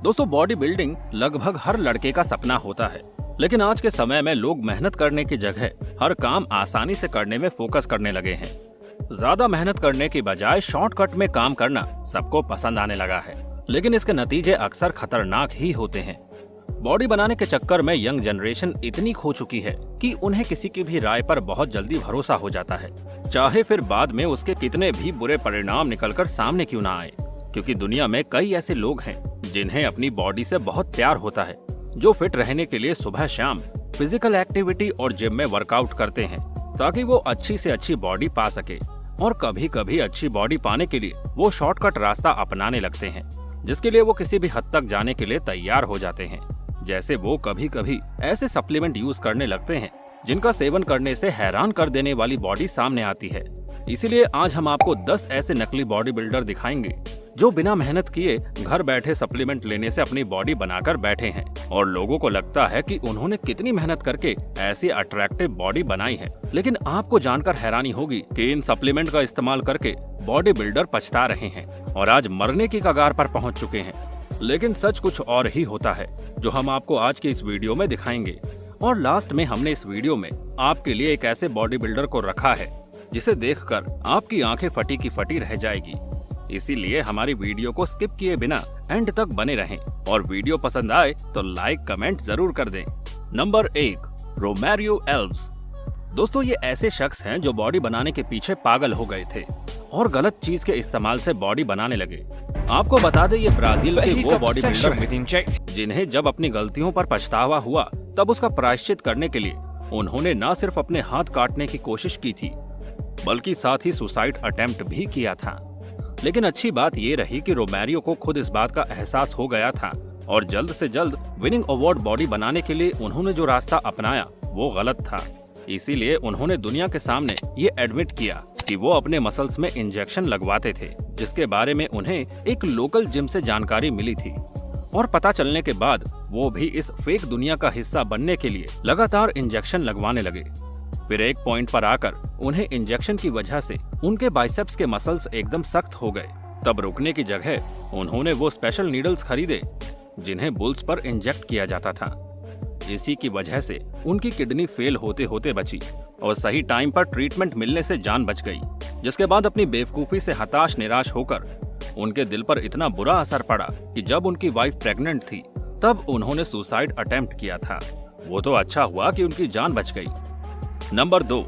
दोस्तों, body building लगभग हर लड़के का सपना होता है, लेकिन आज के समय में लोग मेहनत करने की जगह हर काम आसानी से करने में फोकस करने लगे हैं। ज्यादा मेहनत करने की बजाय शॉर्टकट में काम करना सबको पसंद आने लगा है, लेकिन इसके नतीजे अक्सर खतरनाक ही होते हैं। बॉडी बनाने के चक्कर में यंग जनरेशन इतनी खो चुकी है कि उन्हें किसी की भी राय पर बहुत जल्दी भरोसा हो जाता है, चाहे फिर बाद में उसके कितने भी बुरे परिणाम निकलकर सामने क्यों ना आए। क्योंकि दुनिया में कई ऐसे लोग हैं जिन्हें अपनी बॉडी से बहुत प्यार होता है, जो फिट रहने के लिए सुबह शाम फिजिकल एक्टिविटी और जिम में वर्कआउट करते हैं ताकि वो अच्छी से अच्छी बॉडी पा सके। और कभी कभी अच्छी बॉडी पाने के लिए वो शॉर्टकट रास्ता अपनाने लगते हैं, जिसके लिए वो किसी भी हद तक जाने के लिए तैयार हो जाते हैं। जैसे वो कभी कभी ऐसे सप्लीमेंट यूज करने लगते हैं जिनका सेवन करने से हैरान कर देने वाली बॉडी सामने आती है। इसीलिए आज हम आपको 10 ऐसे नकली बॉडी बिल्डर दिखाएंगे जो बिना मेहनत किए घर बैठे सप्लीमेंट लेने से अपनी बॉडी बनाकर बैठे हैं, और लोगों को लगता है कि उन्होंने कितनी मेहनत करके ऐसी अट्रैक्टिव बॉडी बनाई है। लेकिन आपको जानकर हैरानी होगी कि इन सप्लीमेंट का इस्तेमाल करके बॉडी बिल्डर पछता रहे हैं और आज मरने की कगार पर पहुंच चुके हैं। लेकिन सच कुछ और ही होता है, जो हम आपको आज के इस वीडियो में दिखाएंगे। और लास्ट में हमने इस वीडियो में आपके लिए एक ऐसे बॉडी बिल्डर को रखा है जिसे देखकर आपकी आंखें फटी की फटी रह जाएगी। इसीलिए हमारी वीडियो को स्किप किए बिना एंड तक बने रहें, और वीडियो पसंद आए तो लाइक कमेंट जरूर कर दें। Number 1, Romario elves. दोस्तों, ये ऐसे शख्स हैं जो बॉडी बनाने के पीछे पागल हो गए थे और गलत चीज के इस्तेमाल से बॉडी बनाने लगे। आपको बता दें, ये ब्राजील के वो बॉडी बिल्डर हैं जिन्हें जब अपनी गलतियों पर पछतावा हुआ तब उसका प्रायश्चित करने के लिए उन्होंने न सिर्फ अपने हाथ काटने की कोशिश की थी, बल्कि साथ ही सुसाइड अटेम्प्ट भी किया था। लेकिन अच्छी बात ये रही कि रोमेरियो को खुद इस बात का एहसास हो गया था, और जल्द से जल्द विनिंग अवार्ड बॉडी बनाने के लिए उन्होंने जो रास्ता अपनाया वो गलत था। इसीलिए उन्होंने दुनिया के सामने ये एडमिट किया कि वो अपने मसल्स में इंजेक्शन लगवाते थे, जिसके बारे में उन्हें एक लोकल जिम से जानकारी मिली थी। और पता चलने के बाद वो भी इस फेक दुनिया का हिस्सा बनने के लिए लगातार इंजेक्शन लगवाने लगे। फिर एक पॉइंट पर आकर उन्हें इंजेक्शन की वजह से उनके बाइसेप्स के मसल्स एकदम सख्त हो गए। तब रुकने की जगह उन्होंने वो स्पेशल नीडल्स खरीदे जिन्हें बुल्स पर इंजेक्ट किया जाता था। इसी की वजह से उनकी किडनी फेल होते होते बची और सही टाइम पर ट्रीटमेंट मिलने से जान बच गई। जिसके बाद अपनी बेवकूफी से हताश निराश होकर उनके दिल पर इतना बुरा असर पड़ा कि जब उनकी वाइफ प्रेग्नेंट थी तब उन्होंने सुसाइड अटेम्प्ट किया था। वो तो अच्छा हुआ कि उनकी जान बच गई। नंबर 2,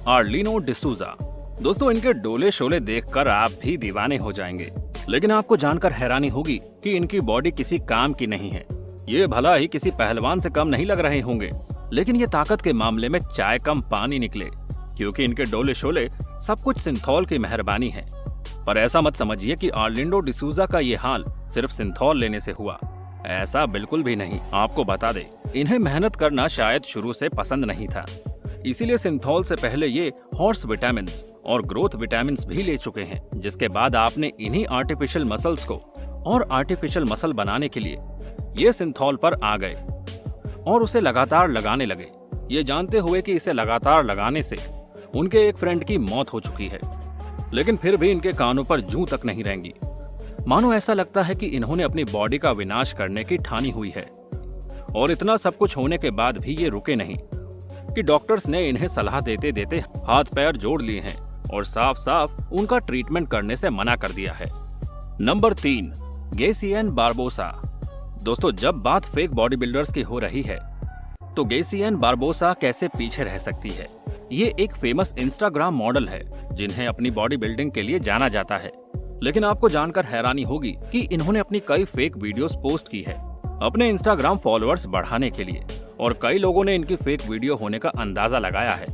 आर्लिनो डिसूजा। दोस्तों, इनके डोले शोले देखकर आप भी दीवाने हो जाएंगे, लेकिन आपको जानकर हैरानी होगी कि इनकी बॉडी किसी काम की नहीं है। ये भला ही किसी पहलवान से कम नहीं लग रहे होंगे, लेकिन ये ताकत के मामले में चाय कम पानी निकले, क्योंकि इनके डोले शोले सब कुछ सिंथॉल की मेहरबानी है। पर ऐसा मत समझिए कि आर्लिनो डिसूजा का ये हाल सिर्फ सिंथॉल लेने से हुआ, ऐसा बिल्कुल भी नहीं। आपको बता दे, इन्हें मेहनत करना शायद शुरू से पसंद नहीं था, इसीलिए सिंथॉल से पहले ये हॉर्स विटामिन्स और ग्रोथ विटामिन्स भी ले चुके हैं, जिसके बाद आपने इन्हीं आर्टिफिशियल मसल्स को और आर्टिफिशियल मसल बनाने के लिए ये सिंथॉल पर आ गए और उसे लगातार लगाने लगे, ये जानते हुए कि इसे लगातार लगाने से उनके एक फ्रेंड की मौत हो चुकी है। लेकिन फिर भी इनके कानों पर जूं तक नहीं रहेंगी। मानो ऐसा लगता है कि इन्होंने अपनी बॉडी का विनाश करने की ठानी हुई है। और इतना सब कुछ होने के बाद भी ये रुके नहीं कि डॉक्टर्स ने इन्हें सलाह देते देते हाथ पैर जोड़ लिए हैं और साफ साफ उनका ट्रीटमेंट करने से मना कर दिया है। Number 3, Gessian Barbosa. दोस्तों, जब बात फेक बॉडी बिल्डर्स की हो रही है तो गेसियन बारबोसा कैसे पीछे रह सकती है। ये एक फेमस इंस्टाग्राम मॉडल है जिन्हें अपनी बॉडी बिल्डिंग के लिए जाना जाता है। लेकिन आपको जानकर हैरानी होगी कि इन्होंने अपनी कई फेक वीडियोस पोस्ट की है अपने इंस्टाग्राम फॉलोअर्स बढ़ाने के लिए, और कई लोगों ने इनकी फेक वीडियो होने का अंदाजा लगाया है।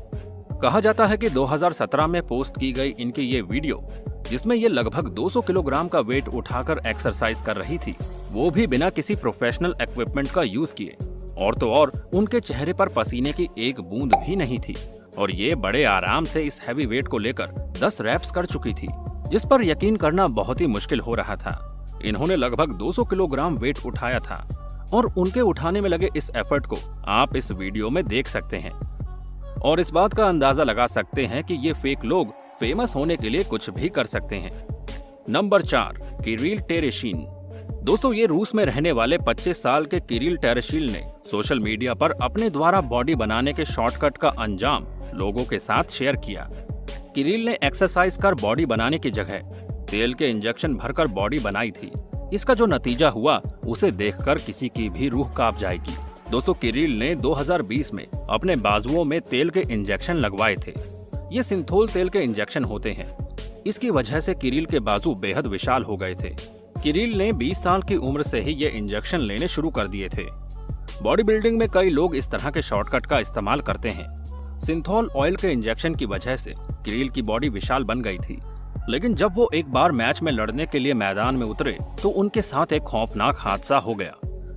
कहा जाता है कि 2017 में पोस्ट की गई इनकी ये वीडियो, जिसमें ये लगभग 200 किलोग्राम का वेट उठाकर एक्सरसाइज कर रही थी, वो भी बिना किसी प्रोफेशनल इक्विपमेंट का यूज किए, और तो और उनके चेहरे पर पसीने की एक बूंद भी नहीं थी, और ये बड़े आराम से इस हैवी वेट को लेकर 10 रैप्स कर चुकी थी, जिस पर यकीन करना बहुत ही मुश्किल हो रहा था। इन्होंने लगभग 200 किलोग्राम वेट उठाया था, और उनके उठाने में लगे इस एफर्ट को आप इस वीडियो में देख सकते हैं, और इस बात का अंदाजा लगा सकते हैं कि ये फेक लोग फेमस होने के लिए कुछ भी कर सकते हैं। Number 4, Kirill Tereshin. दोस्तों ये रूस में रहने वाले 25 साल के किरिल टेरेशील ने सोशल मीडिया पर अपने द्वारा बॉडी बनाने के शॉर्टकट का अंजाम लोगों के साथ शेयर किया। किरिल ने एक्सरसाइज कर बॉडी बनाने की जगह तेल के इंजेक्शन भरकर बॉडी बनाई थी। इसका जो नतीजा हुआ उसे देखकर किसी की भी रूह कांप जाएगी। दोस्तों किरिल ने 2020 में अपने बाजुओं में तेल के इंजेक्शन लगवाए थे। ये सिंथोल तेल के इंजेक्शन होते हैं। इसकी वजह से किरिल के बाजू बेहद विशाल हो गए थे। किरिल ने 20 साल की उम्र से ही ये इंजेक्शन लेने शुरू कर दिए थे। बॉडी बिल्डिंग में कई लोग इस तरह के शॉर्टकट का इस्तेमाल करते हैं। सिंथोल ऑयल के इंजेक्शन की वजह से किरिल की बॉडी विशाल बन गई थी, लेकिन जब वो एक बार मैच में लड़ने के लिए मैदान में उतरे तो उनके साथ एक खौफनाक हादसा हो गया।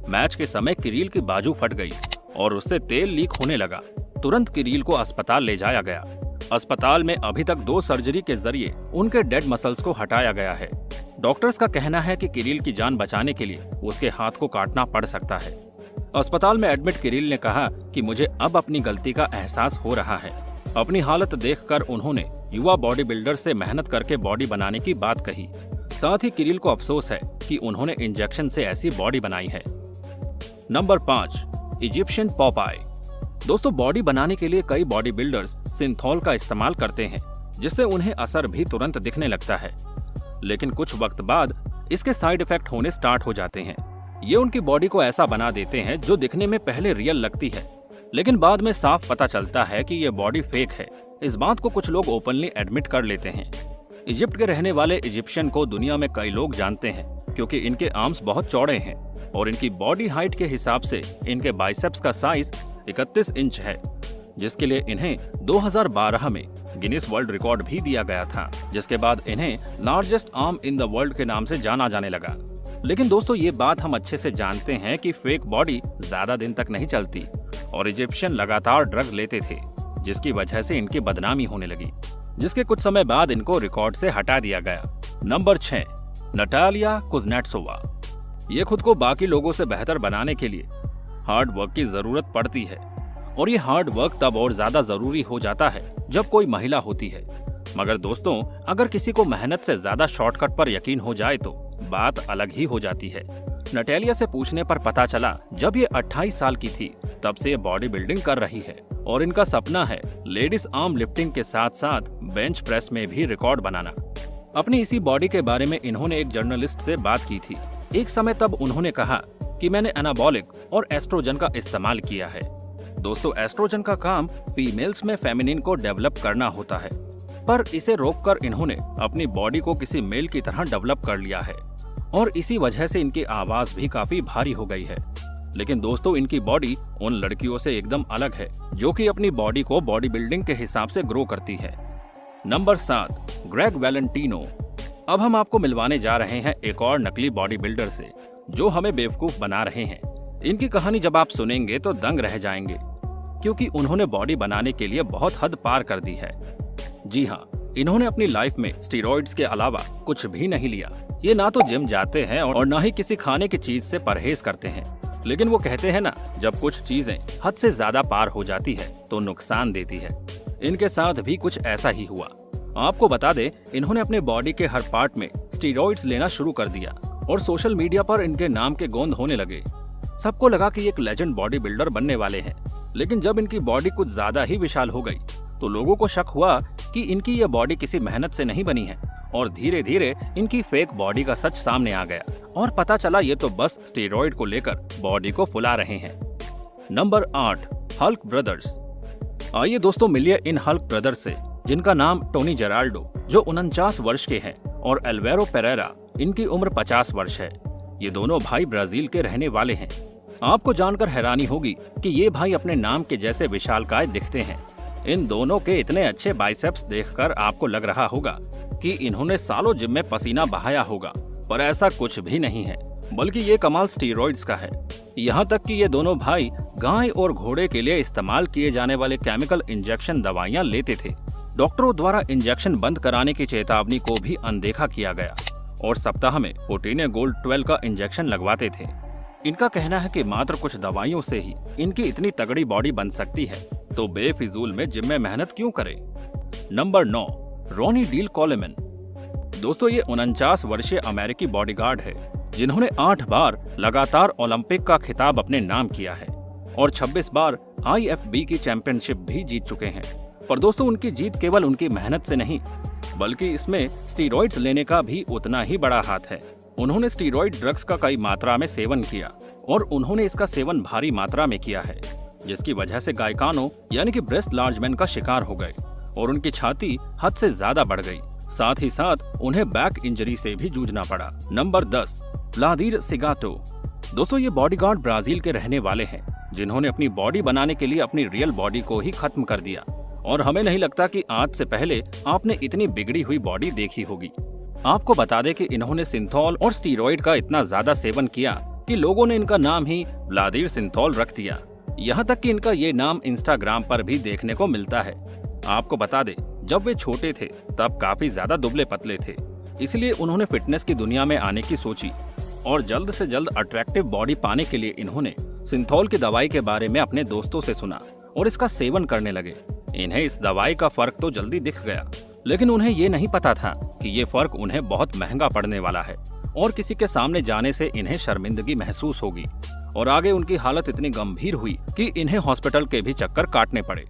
मैच के समय किरिल की बाजू फट गई और उससे तेल लीक होने लगा। तुरंत किरिल को अस्पताल ले जाया गया। अस्पताल में अभी तक 2 सर्जरी के जरिए उनके डेड मसल्स को हटाया गया है। डॉक्टर्स का कहना है कि किरिल की जान बचाने के लिए उसके हाथ को काटना पड़ सकता है। अस्पताल में एडमिट किरिल ने कहा कि मुझे अब अपनी गलती का एहसास हो रहा है। अपनी हालत देखकर उन्होंने युवा बॉडी बिल्डर से मेहनत करके बॉडी बनाने की बात कही। साथ ही किरिल को अफसोस है कि उन्होंने इंजेक्शन से ऐसी बॉडी बनाई है। Number 5, Egyptian पॉपाई। दोस्तों बॉडी बनाने के लिए कई बॉडी बिल्डर्स सिंथोल का इस्तेमाल करते हैं, जिससे उन्हें असर भी तुरंत दिखने लगता है, लेकिन कुछ वक्त बाद इसके साइड इफेक्ट होने स्टार्ट हो जाते हैं। ये उनकी बॉडी को ऐसा बना देते हैं जो दिखने में पहले रियल लगती है, लेकिन बाद में साफ पता चलता है कि ये बॉडी फेक है। इस बात को कुछ लोग ओपनली एडमिट कर लेते हैं। इजिप्ट के रहने वाले इजिप्शियन को दुनिया में कई लोग जानते हैं, क्योंकि इनके आर्म्स बहुत चौड़े हैं और इनकी बॉडी हाइट के हिसाब से इनके बाइसेप्स का साइज 31 इंच है, जिसके लिए इन्हें 2012 में गिनीज वर्ल्ड रिकॉर्ड भी दिया गया था, जिसके बाद इन्हें largest arm in the world के नाम से जाना जाने लगा। लेकिन दोस्तों ये बात हम अच्छे से जानते हैं कि फेक बॉडी ज्यादा दिन तक नहीं चलती और इजिप्शियन लगातार ड्रग लेते थे, जिसकी वजह से इनकी बदनामी होने लगी, जिसके कुछ समय बाद इनको रिकॉर्ड से हटा दिया गया। Number 6, Natalia Kuznetsova. ये खुद को बाकी लोगों से बेहतर बनाने के लिए हार्ड वर्क की जरूरत पड़ती है, और ये हार्ड वर्क तब और ज्यादा जरूरी हो जाता है जब कोई महिला होती है। मगर दोस्तों अगर किसी को मेहनत से ज्यादा शॉर्टकट पर यकीन हो जाए तो बात अलग ही हो जाती है। नटालिया से पूछने पर पता चला जब ये 28 साल की थी तब से ये बॉडी बिल्डिंग कर रही है और इनका सपना है लेडीज आर्म लिफ्टिंग के साथ साथ बेंच प्रेस में भी रिकॉर्ड बनाना। अपनी इसी बॉडी के बारे में इन्होंने एक जर्नलिस्ट से बात की थी। एक समय तब उन्होंने कहा कि मैंने एनाबॉलिक और एस्ट्रोजन का इस्तेमाल किया है। दोस्तों एस्ट्रोजन का काम फीमेल्स में फेमिनिन को डेवलप करना होता है, पर इसे रोककर इन्होंने अपनी बॉडी को किसी मेल की तरह डेवलप कर लिया है और इसी वजह से इनकी आवाज भी काफी भारी हो गई है। लेकिन दोस्तों इनकी बॉडी उन लड़कियों से एकदम अलग है जो कि अपनी बॉडी को बॉडी बिल्डिंग के हिसाब से ग्रो करती है। Number 7, Greg Valentino. अब हम आपको मिलवाने जा रहे हैं एक और नकली बॉडी बिल्डर से जो हमें बेवकूफ बना रहे हैं। इनकी कहानी जब आप सुनेंगे तो दंग रह जाएंगे, क्योंकि उन्होंने बॉडी बनाने के लिए बहुत हद पार कर दी है। जी हाँ, इन्होंने अपनी लाइफ में स्टीरॉइड्स के अलावा कुछ भी नहीं लिया। ये ना तो जिम जाते हैं और ना ही किसी खाने की चीज से परहेज करते हैं। लेकिन वो कहते हैं ना, जब कुछ चीजें हद से ज्यादा पार हो जाती है तो नुकसान देती है। इनके साथ भी कुछ ऐसा ही हुआ। आपको बता दें, इन्होंने अपने बॉडी के हर पार्ट में स्टीरॉइड्स लेना शुरू कर दिया और सोशल मीडिया पर इनके नाम के गोंद होने लगे। सबको लगा कि एक लेजेंड बॉडी बिल्डर बनने वाले हैं, लेकिन जब इनकी बॉडी कुछ ज्यादा ही विशाल हो गई तो लोगों को शक हुआ कि इनकी ये बॉडी किसी मेहनत से नहीं बनी है और धीरे धीरे इनकी फेक बॉडी का सच सामने आ गया और पता चला ये तो बस स्टेरॉइड को लेकर बॉडी को फुला रहे हैं। Number 8, Hulk brothers. आइए दोस्तों मिलिए इन हल्क ब्रदर्स से, जिनका नाम टोनी जेराल्डो जो 49 वर्ष के हैं और एल्वेरो पेरेरा, इनकी उम्र 50 वर्ष है। ये दोनों भाई ब्राजील के रहने वाले हैं। आपको जानकर हैरानी होगी कि ये भाई अपने नाम के जैसे विशालकाय दिखते हैं। इन दोनों के इतने अच्छे बाइसेप्स देखकर आपको लग रहा होगा कि इन्होंने सालों जिम में पसीना बहाया होगा, पर ऐसा कुछ भी नहीं है, बल्कि ये कमाल स्टीरॉइड्स का है। यहाँ तक कि ये दोनों भाई गाय और घोड़े के लिए इस्तेमाल किए जाने वाले केमिकल इंजेक्शन दवाइयाँ लेते थे। डॉक्टरों द्वारा इंजेक्शन बंद कराने की चेतावनी को भी अनदेखा किया गया और सप्ताह में प्रोटीन गोल्ड 12 का इंजेक्शन लगवाते थे। इनका कहना है कि मात्र कुछ दवाइयों से ही इनकी इतनी तगड़ी बॉडी बन सकती है, तो बेफिजूल में जिम में मेहनत क्यों करें। नंबर 9, रोनी डील कोलेमन। दोस्तों ये 49 वर्षीय अमेरिकी बॉडीगार्ड है जिन्होंने 8 बार लगातार ओलंपिक का खिताब अपने नाम किया है और 26 बार IFB की चैंपियनशिप भी जीत चुके हैं। पर दोस्तों, उनकी जीत केवल उनकी मेहनत से नहीं, बल्कि इसमें स्टीरॉइड्स लेने का भी उतना ही बड़ा हाथ है। उन्होंने स्टीरॉइड ड्रग्स का कई मात्रा में सेवन किया और उन्होंने इसका सेवन भारी मात्रा में किया है, जिसकी वजह से गायकानो यानी कि ब्रेस्ट लार्जमेंट का शिकार हो गए और उनकी छाती हद से ज्यादा बढ़ गई। साथ ही साथ उन्हें बैक इंजरी से भी जूझना पड़ा। नंबर 10, व्लादिर सिगाटो। दोस्तों, ये बॉडीगार्ड ब्राजील के रहने वाले हैं, जिन्होंने अपनी बॉडी बनाने के लिए अपनी रियल बॉडी को ही खत्म कर दिया। और हमें नहीं लगता कि आज से पहले आपने इतनी बिगड़ी हुई बॉडी देखी होगी। आपको बता दें कि इन्होंने सिंथॉल और स्टीरॉइड का इतना ज्यादा सेवन किया कि लोगों ने इनका नाम ही व्लादिर सिंथॉल रख दिया। यहाँ तक कि इनका ये नाम इंस्टाग्राम पर भी देखने को मिलता है। आपको बता दें, जब वे छोटे थे तब काफी ज्यादा दुबले पतले थे, इसलिए उन्होंने फिटनेस की दुनिया में आने की सोची और जल्द से जल्द अट्रैक्टिव बॉडी पाने के लिए इन्होंने सिंथॉल की दवाई के बारे में अपने दोस्तों से सुना और इसका सेवन करने लगे। इन्हें इस दवाई का फर्क तो जल्दी दिख गया, लेकिन उन्हें ये नहीं पता था कि ये फर्क उन्हें बहुत महंगा पड़ने वाला है और किसी के सामने जाने से इन्हें शर्मिंदगी महसूस होगी और आगे उनकी हालत इतनी गंभीर हुई कि इन्हें हॉस्पिटल के भी चक्कर काटने पड़े।